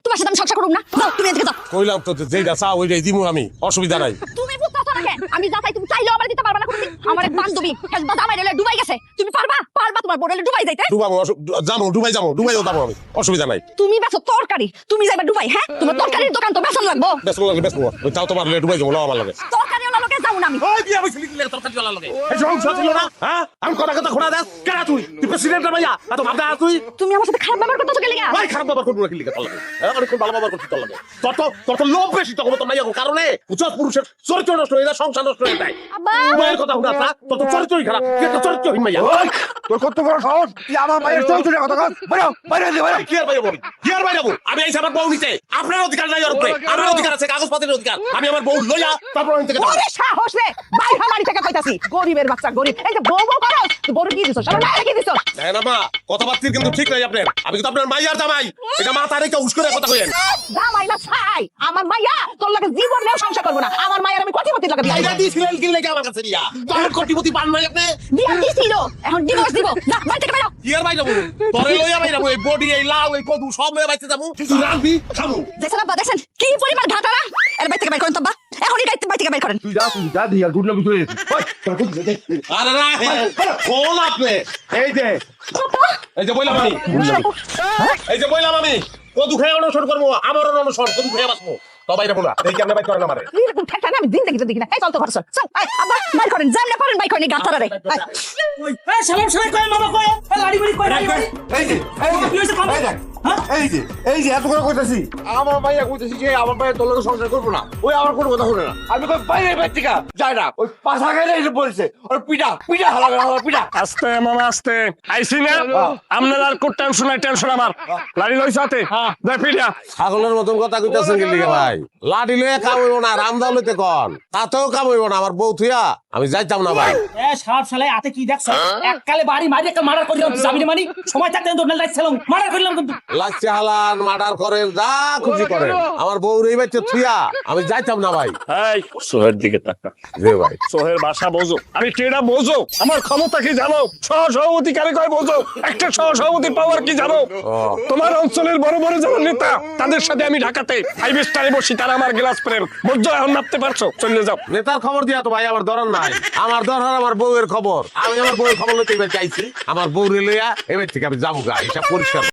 তোমার সাথে আমি সংসার করব না। যাও তুমি এদিকে যাও। কইলাম তো যেটা চা ওইটাই দিমু আমি, অসুবিধা নাই। তুমি বুঝতাছো না কেন? আমি যা চাই তুমি চাইলেও আমার দিতে পারবা না কোনদিন। আমার এক বান্ধবী হেজবা জামাই রেলে ডুবাই গেছে। তুমি পারবা? পারবা তোমার বোরেলে ডুবাই যাইতে? ডুবাবো, যাবো, ডুবাইও যাবো আমি, অসুবিধা নাই। তুমি বেচো তরকারি, তুমি যাইবা ডুবাই, হ্যাঁ? তোমার তরকারির দোকান তো বেচন লাগবো। বেসবো লাগে, বেসবো। ওই তাও তোমার ডুবাই যাবো না আমার লাগে। তরকারি ওলা লোকে যাও না আমি। ওই বিয়া হইছিলি কি লাগে তরকারি ওলা লাগে? এই সমস্যা ছিল না, হ্যাঁ? আমি কথা খোড়া দেস কেন তুই? তুই প্রেসিডেন্টের ভাইয়া, এত ভাবনা তুই? তুমি আমার সাথে খারাপ ব্যবহার করতেছো কেন লাগা? ভাই খারাপ ব্যবহার করবো না কি লিখে তোর লাগে? অনেক ভালো ব্যবহার করছিস তোর লাগে। তোর তো লোভ বেশি, তখন তো মাইয়া কারণে উচ্চ পুরুষের চরিত্র নষ্ট হয়ে যায়, সংসার নষ্ট হয়ে যায়। আব্বা মায়ের কথা শুনা তা তোর তো চরিত্রই খারাপ, তুই একটা চরিত্রহীন মাইয়া। তোর কত বড় সাহস, তুই আমার মায়ের চরিত্রের কথা কস? বাইরে বাইরে দে বাইরে। কি আর বাইরে বলি? কি আর বাইরে বলি? আমি এই আমার বউ নিতে, আপনার অধিকার নাই ওর উপরে। আমার অধিকার আছে, কাগজপত্রের অধিকার। আমি আমার বউ লইয়া তারপর ওই থেকে ওরে সাহস রে, বাইরে বাড়ি থেকে কইতাছি। গরিবের বাচ্চা গরিব। এই যে বউ বউ করস, তুই বড় কি দিছস? সারা না কি দিছস? দেখেন না মা, কথাবার্তির কিন্তু ঠিক নাই আপনার। আমি কিন্তু আপনার মাইয়ার জামাই, এটা মা তার একটা উস্করে কথা কইেন। জামাই না ছাই, আমার মাইয়া তোর লাগে জীবন নিয়ে সংসার করব না। আমার মায়ের আমি কোটিপতি লাগা এটা বিয়া দিছিলেন কি লাগে আমার কাছে দিয়া? তখন কোটিপতি পান নাই আপনি? বিয়া দিছিল, এখন ডিভোর্স দিব। না বাড়ি থেকে বেরো। কি আর বাইরে বলবো? তোরে লইয়া বাইরে এই বডি, এই লাউ, এই কদু সব লইয়া বাইতে যাবো। তুই রাখবি খাবো। দেখছেন আব্বা, দেখছেন কি পরিমাণ ঘাটারা? এর বাড়ি থেকে বের করেন তো আব্বা, এখনই বাড়ি থেকে বের করেন। তুই যা দিয়া গুড লাগি তুই। ওই তোর কত দে। আরে না, কোন আপনি? এই দে। এই যে বললাম আমি, এই যে বললাম আমি কদু খেয়ে অনুসরণ করবো, আমারও অনুসরণ কদু খেয়ে বাঁচবো। তো বাইরে বলা এই কেমনে বাইর করেন আমারে? এরকম ঠেকটা না আমি দিন দেখি না। এই চল তো ঘর চল। চল আব্বা বের করেন, জানলে পারেন বাই করেন ঘাটারা রে। এই সালাম সালাম কয় মামা কয় এই লাড়ি বাড়ি কয় লাড়ি বাড়ি এই যে এই যে কি হইছে কম এই দেখ, হ্যাঁ এই যে এত করে কইতাছি আমার মাইয়া কইতাছি যে আমার মাইয়া তোর লগে সংসার করবো না, ওই আমার কোনো কথা শুনে না। আমি কই বাইরে বাইরে থেকে যায় না, ওই পাশা গাইলে এসে বলছে ওর পিটা পিটা হালা পিটা। আস্তে মামা আস্তে আইছি না আপনার আর কোন টেনশন নাই, টেনশন আমার লাড়ি লই সাথে দেখ পিড়া ছাগলের মতন কথা কইতাছেন কি লিগে ভাই? লাঠি লইয়া কাম হইব না, রামদাও লইতে কন, তাতেও কাম হইব না। আমার বউ থুইয়া আমি যাইতাম না ভাই। এ সাপ শালাই হাতে কি দেখছ এককালে বাড়ি মারি একটা মার্ডার করিলাম জামিনে মানি সময় থাকতে তো লাইট ছিলাম মার্ডার করিলাম কিন্তু লাচ্চা হালান মার্ডার করেন, যা খুশি করেন, আমার বউ রে বাইতে থুইয়া আমি যাইতাম না ভাই। এই সোহের দিকে তাকা, রে ভাই সোহের ভাষা বোঝো, আমি কেডা বোঝো, আমার ক্ষমতা কি জানো, সহসভাপতি কারে কয় বোঝো, একটা সহসভাপতির পাওয়ার কি জানো? তোমার অঞ্চলের বড় বড় যারা নেতা তাদের সাথে আমি ঢাকাতে 5 স্টারে বসি, তারা আমার গ্লাস প্রেম বুঝছো, এখন নাপতে পারছো, চলে যাও। নেতার খবর দিয়া তো ভাই আমার দরকার নাই, আমার দরকার আমার বউয়ের খবর। আমি আমার বউয়ের খবর লইতে চাইছি, আমার বউ রে লইয়া এবার থেকে আমি যাবো গা, হিসাব পরিষ্কার।